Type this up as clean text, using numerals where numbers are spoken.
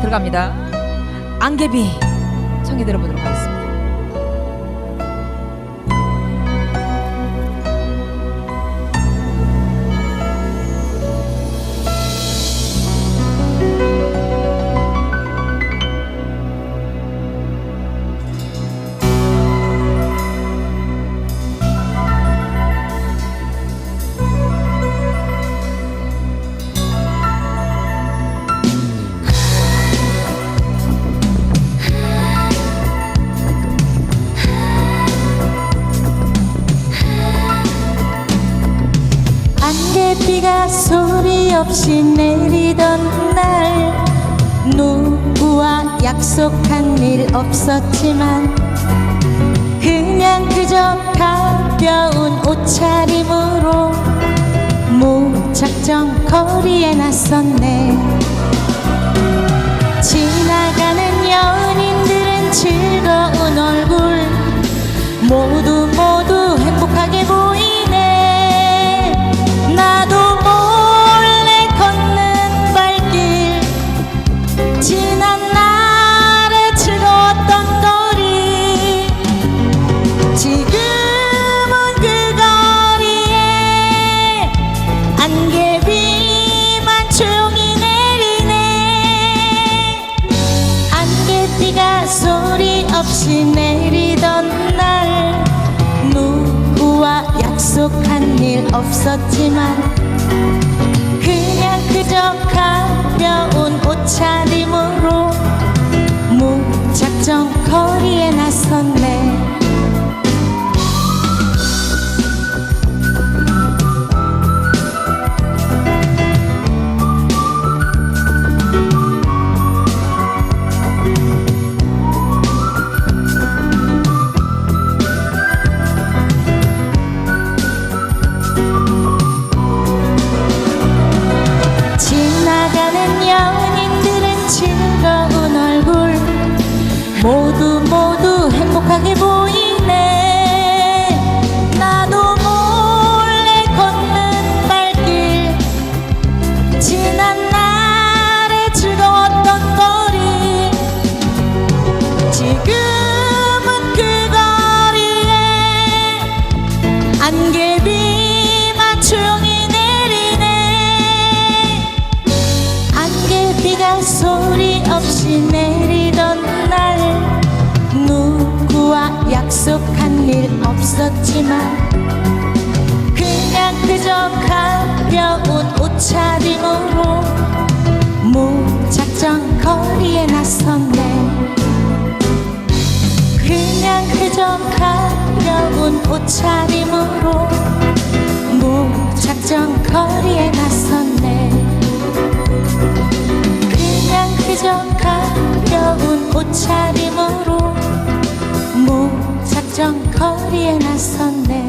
들어갑니다. 안개비 청해 들어보도록 하겠습니다. 안개비가 소리 없이 내리던 날 누구와 약속한 일 없었지만 그냥 그저 가벼운 옷차림으로 무작정 거리에 나섰네. 지나가는 연인들은 즐거운 얼굴 모두 행복하게 보이네. 나도 몰래 걷는 발길 지난 날의 즐거웠던 거리 지금은 그 거리에 안개비만 조용히 내리네. 안개비가 소리 없이 내리던 날 누구와 약속한 일 없었지만 그냥 그저 가벼운 옷차림으로 무작정 거리에 나섰네. 지나가는 연인들은 즐거운 얼굴 모두 행복하게 보이네. 나도 몰래 걷는 발길 지난 날의 즐거웠던 거리 지금은 그 거리에 안개비만 조용히 비가 소리 없이 내리던 날 누구와 약속한 일 없었지만 그냥 그저 가벼운 옷차림으로 무작정 거리에 나섰네. 그냥 그저 가벼운 옷차림으로 무작정 거리에 나섰네. 그저 가벼운 옷차림으로 무작정 거리에 나섰네.